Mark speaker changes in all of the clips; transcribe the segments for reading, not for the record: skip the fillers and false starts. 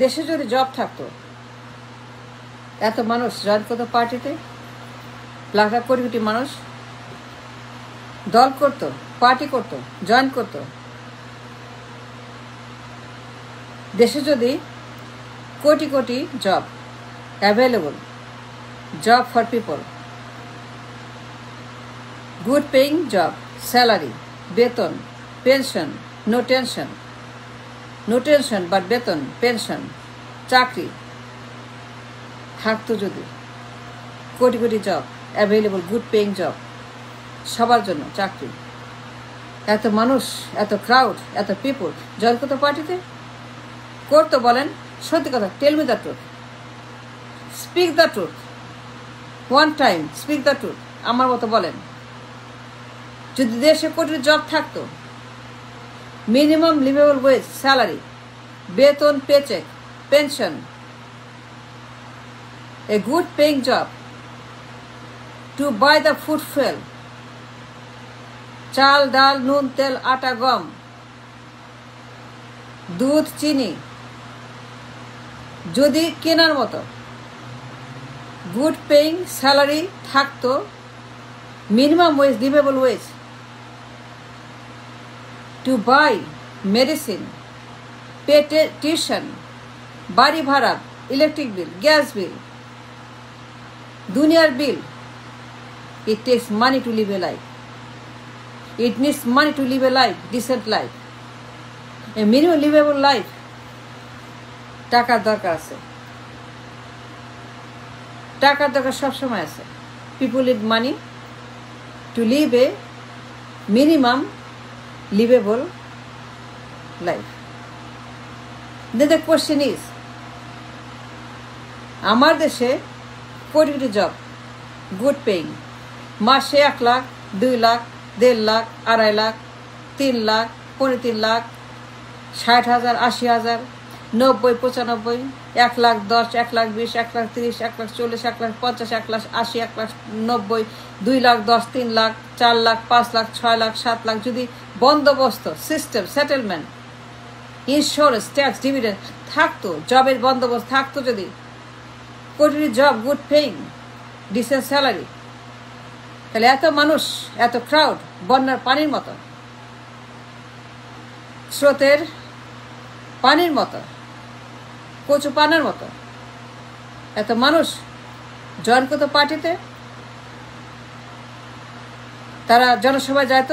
Speaker 1: দেশে যদি জব থাকতো এত মানুষ জয়েন করতো পার্টিতে, লাখ লাখ কোটি কোটি মানুষ দল করতো, পার্টি করতো, জয়েন করতো। দেশে যদি কোটি কোটি job available, job for people, good paying job, salary, বেতন, pension, no tension, no tension but বেতন, পেনশন, চাকরি থাকতো, যদি কোটি কোটি job available, good paying job, সবার জন্য চাকরি, এত মানুষ, এত ক্রাউড, এত পিপল জয়েন করতো পার্টিতে, করতো? বলেন সত্যি কথা, tell me the truth, speak the truth, one time speak the truth. আমার মতো বলেন, যদি দেশে কোটি জব থাকতো, মিনিমাম লিভেবল ওয়েজ, স্যালারি, বেতন, paycheck, pension, a good paying job to buy the food fuel, চাল, ডাল, নুন, তেল, আটা, গম, দুধ, চিনি, যদি কেনার মতো গুড পেইং স্যালারি থাকতো, minimum wage, liveable wage, to buy medicine, pay tuition, বাড়ি ভাড়া, ইলেকট্রিক বিল, গ্যাস বিল, দুনিয়ার বিল। It takes money to live a life. It needs money to live a life, decent life, a minimum livable life. টাকার দরকার আছে, টাকার দরকার সবসময় আছে। People need money to live a minimum livable life. Then the question is, আমার দেশে কোটি কোটি জব, গুড পেইং, মাসে 1 লাখ, 2 লাখ, 1.5 লাখ, 2.5 লাখ, 3 লাখ, 3.5 লাখ, 60,000, 80,000, 90, 95, 1 লাখ 10, 1 লাখ 20, 1 লাখ 30, 1 লাখ 40, 1 লাখ 50, 1 লাখ 80, 1 লাখ 90, 2 লাখ 10, 3 লাখ, 4 লাখ, 5 লাখ, 6 লাখ, 7 লাখ, যদি বন্দোবস্ত, system, settlement, insurance, tax, dividend থাকতো, জবের বন্দোবস্ত থাকতো, যদি কোটি job, good paying, decent salary, তাহলে এত মানুষ, এত ক্রাউড, বন্যার পানির মতো, স্রোতের পানির মতো, কচু পানার মতো, এত মানুষ জয়েন করতো পার্টিতে। তারা জনসভায় যেত,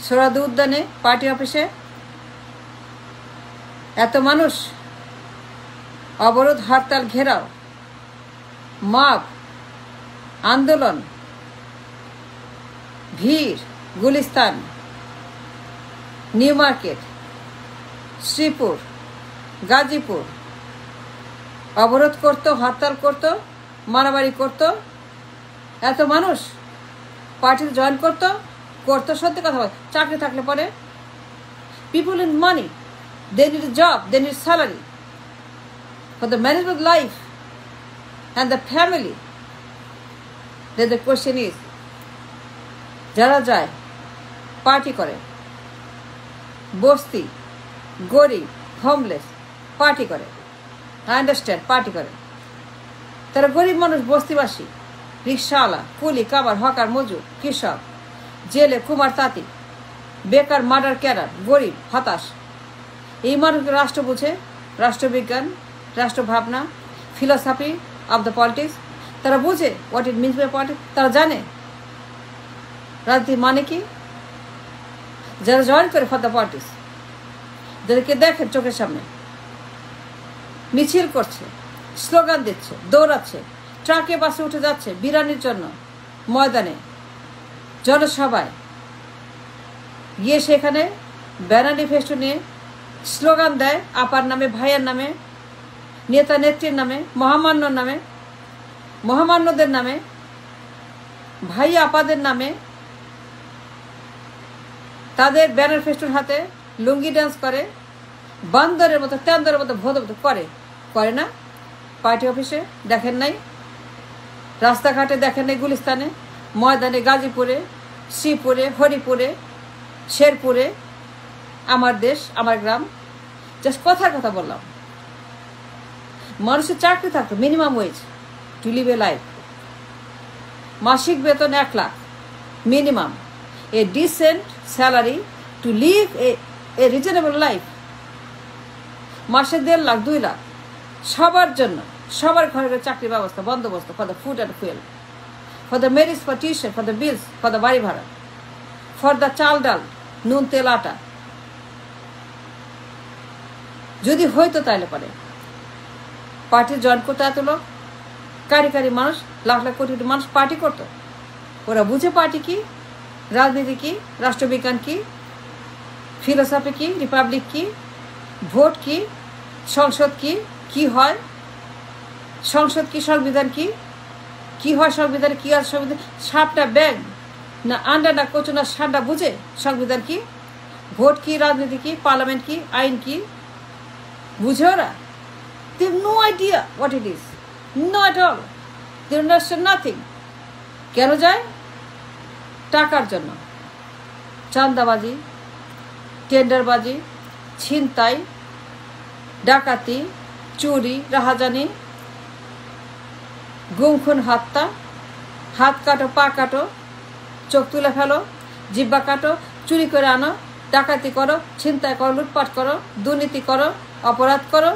Speaker 1: সোহরাওয়ার্দী উদ্যানে, পার্টি অফিসে, এত মানুষ অবরোধ, হরতাল, ঘেরাও, মব, আন্দোলন, ভিড়, গুলিস্তান, নিউ মার্কেট, শ্রীপুর, গাজীপুর, অবরোধ করতো, হরতাল করতো, মারামারি করতো, এত মানুষ পার্টিতে জয়েন করতো, সত্যি কথা বল। চাকরি থাকলে পরে, people in money, they need job, they need salary for the management life and the family. Then the question is, যারা যায় পার্টি করে, বস্তি, গরিব, হোমলেস, পার্টি করে, আই আন্ডারস্ট্যান্ড, পার্টি করে। তারা গরিব মানুষ, বস্তিবাসী, রিক্সাওয়ালা, কুলি, কামার, হকার, মজুর, কৃষক, জেলে, কুমার, তাঁতি, বেকার, মার্ডার ক্যারার, গরিব, হতাশ, এই মানুষকে রাষ্ট্র বুঝে, রাষ্ট্রবিজ্ঞান, রাষ্ট্র ভাবনা, ফিলসফি অফ দ্য পলিটিক্স, তারা বুঝে what it means by politics. তারা জানে রাজনীতি মানে কি। যারা জয়েন করে ফর দ্য পলিটিক্স, যাদেরকে দেখেন চোখের সামনে মিছিল করছে, স্লোগান দিচ্ছে, দৌড়াচ্ছে, ট্রাকে বাসে উঠে যাচ্ছে বিরানির জন্য, ময়দানে, জনসভায় গিয়ে সেখানে ব্যানার ফেস্টুন নিয়ে স্লোগান দেয়, আপার নামে, ভাইয়ের নামে, নেতা নেত্রীর নামে, মহামান্যর নামে, মহামান্যদের নামে, ভাই আপাদের নামে, তাদের ব্যানার ফেস্টুন হাতে লুঙ্গি ডান্স করে, বান্দরের মতো, তেন্দরের মতো, ভোদ করে না? পার্টি অফিসে দেখেন নাই, রাস্তাঘাটে দেখেন নাই, গুলিস্তানে, ময়দানে, গাজীপুরে, শ্রীপুরে, হরিপুরে, শেরপুরে, আমার দেশ, আমার গ্রাম। জাস্ট কথার কথা বললাম। মানুষের চাকরি থাকতো minimum wage to live a life, মাসিক বেতন 1 lakh minimum, a decent salary to live a reasonable life, মাসে 1.5 লাখ 2 লাখ সবার জন্য, সবার ঘরে ঘরে চাকরির ব্যবস্থা বন্দোবস্ত, for the food and fuel, for the meds, for tuition, for the bills, for the বাড়ি ভাড়া, ফর দ্য চাল ডাল নুন তেল আটা। যদি হইতো তাহলে পরে পার্টি জয়েন করতো এত লোক, কারি কারি মানুষ, লাখ লাখ কোটি কোটি মানুষ পার্টি করতো। ওরা বুঝে পার্টি কি, রাজনীতি কি, রাষ্ট্রবিজ্ঞান কি, ফিলোসফি কি, রিপাবলিক কি, ভোট কি, সংসদ কি, কি হয় সংসদ কি, সংবিধান কি, কি হয় সংবিধানে, কি আছে সংবিধান, সাপটা ব্যাং না আন্ডা না কচু না সান্ডা বুঝে সংবিধান কি, ভোট কি, রাজনীতি কি, পার্লামেন্ট কি, আইন কি বুঝে ওরা? They have no idea what it is. No at all. They understand nothing. কেন যায়? টাকার জন্য। চাঁদাবাজি, টেন্ডারবাজি, ছিনতাই, ডাকাতি, চুরি, রাহাজানি, গুম খুন হত্যা, হাত কাটো, পা কাটো, চোখ তুলে ফেলো, জিব্বা কাটো, চুরি করে আনো, ডাকাতি করো, ছিনতাই করো, লুটপাট করো, দুর্নীতি করো, অপরাধ করো,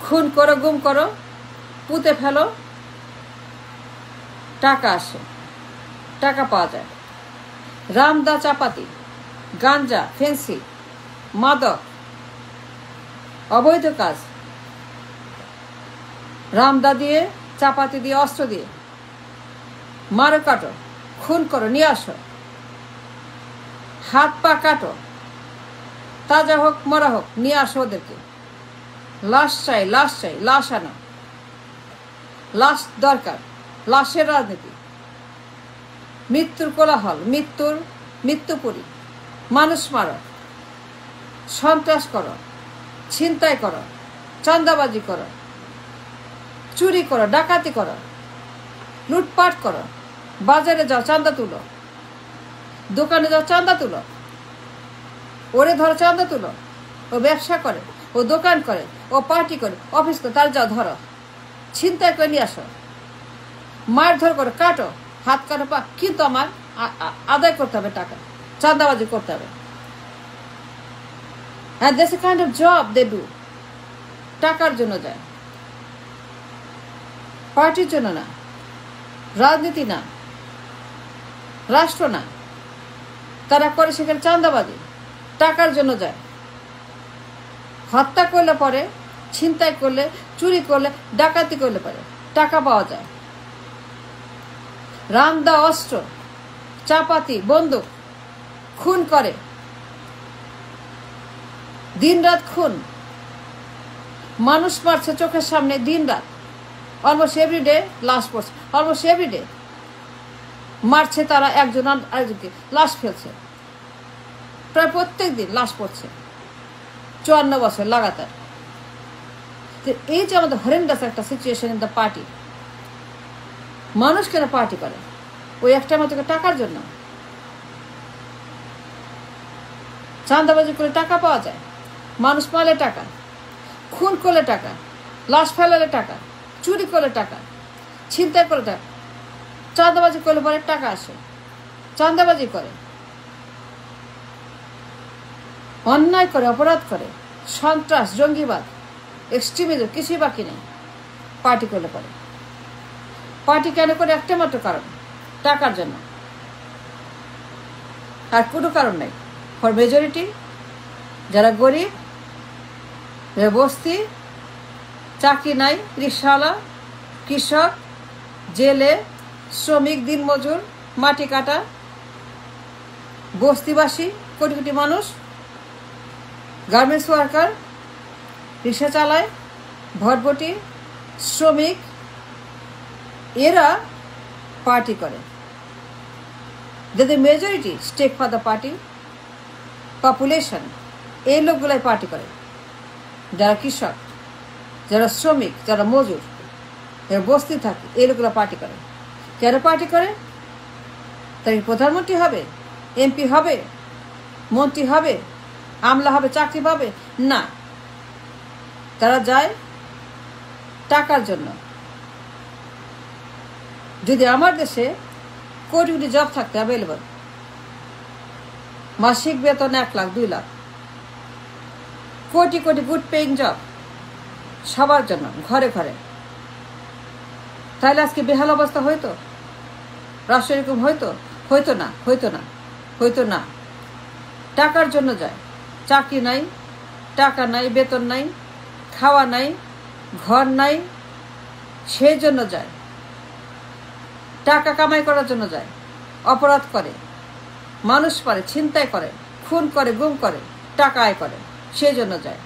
Speaker 1: খুন করো, গুম করো, পুঁতে ফেলো, টাকা আসে, টাকা পাওয়া যায়। রামদা চাপাতি, গাঞ্জা, ফেন্সি, মাদক, অবৈধ কাজ, রামদা দিয়ে, চাপাতি দিয়ে, অস্ত্র দিয়ে মারো, কাটো, খুন করো, নিয়ে আসো, হাত পা কাটো, তাজা হোক মরা হোক নিয়ে আসো ওদেরকে। লাশ চাই, লাশ চাই, লাশ আনো, লাশ দরকার, লাশের রাজনীতি, মৃত্যুর কোলাহল, মৃত্যুপুরী, মানুষ মারো, সন্ত্রাস করো, ছিনতাই করো, চাঁদাবাজি করো, চুরি করো, ডাকাতি করো, লুটপাট করো, বাজারে যাও চাঁদা তুলো, দোকানে যাও চাঁদা তুলো, ওরে ধরো চাঁদা তুলো, ও ব্যবসা করে, ও দোকান করে, ও পার্টি করে, অফিস করে, তার যাও ধরো, ছিনতাই করে নিয়ে আসো, মারধর করো, কাটো, হাত কাটো, পা, কিন্তু আমার আদায় করতে হবে টাকা, চাঁদাবাজি করতে হবে। And that's a kind of job they do. টাকার জন্য যায়, পার্টির জন্য না, রাজনীতি না, রাষ্ট্র না। তারা করে সেখানে চাঁদাবাজি, টাকার জন্য যায়। হত্যা করলে পরে, ছিনতাই করলে, চুরি করলে, ডাকাতি করলে পরে টাকা পাওয়া যায়। রামদা অস্ত্র, চাপাতি, বন্দুক, খুন করে, দিন রাত খুন, মানুষ মারছে চোখের সামনে দিন রাত, অলমোস্ট এভরিডে লাশ পড়ছে, অলমোস্ট এভরিডে মারছে তারা একজন আরেকজনকে, লাশ ফেলছে, প্রায় প্রত্যেক দিন লাশ পড়ছে, 54 বছর লাগাতার। এই যে আমাদের হরেন্ডাস একটা সিচুয়েশন ইন দ্য পার্টি। মানুষ কেন পার্টি করে? ওই একটা মাত্র টাকার জন্য। চাঁদাবাজি করে টাকা পাওয়া যায়, মানুষ মারলে টাকা, খুন করলে টাকা, লাশ ফেলালে টাকা, চুরি করলে টাকা, ছিনতাই করলে টাকা, চাঁদাবাজি করলে পরে টাকা আসে, চাঁদাবাজি করে, অন্যায় করে, অপরাধ করে, সন্ত্রাস, জঙ্গিবাদ, এক্সট্রিমিজম, কিছুই বাকি নেই পার্টি করলে পরে। পার্টি কেন করে? একটা মাত্র কারণ, টাকার জন্য, আর কোনো কারণ নেই। ফর মেজরিটি যারা গরিব, যারা বস্তি, চাকরি নাই, রিক্সাওয়ালা, কৃষক, জেলে, শ্রমিক, দিনমজুর, মাটি কাটা, বস্তিবাসী, কোটি কোটি মানুষ, গার্মেন্টস ওয়ার্কার, রিক্সা চালায়, ভটভটি, শ্রমিক, এরা পার্টি করে। যদি majority stake for the party population, এই লোকগুলাই পার্টি করে। যারা কৃষক, যারা শ্রমিক, যারা মজুর, যারা বস্তি থাকে, এই লোকগুলো পার্টি করে। কেন পার্টি করে? তাই প্রধানমন্ত্রী হবে, এমপি হবে, মন্ত্রী হবে, আমলা হবে, চাকরি পাবে না। তারা যায় টাকার জন্য। যদি আমার দেশে কোটি কোটি জব থাকতে অ্যাভেলেবল, মাসিক বেতন 1 lakh 2 lakh, crore crore good paying job সবার জন্য ঘরে ঘরে, তাহলে আজকে বেহাল অবস্থা হইতো? রাষ্ট্র এরকম হইতো? হইতো না, হইতো না, হইতো না। টাকার জন্য যায়, চাকরি নাই, টাকা নাই, বেতন নাই, খাওয়া নাই, ঘর নাই, সেই জন্য যায়। টাকা কামাই করার জন্য যায়, অপরাধ করে, মানুষ পারে, ছিনতাই করে, খুন করে, গুম করে, টাকা আয় করে, সেই জন্য যায়।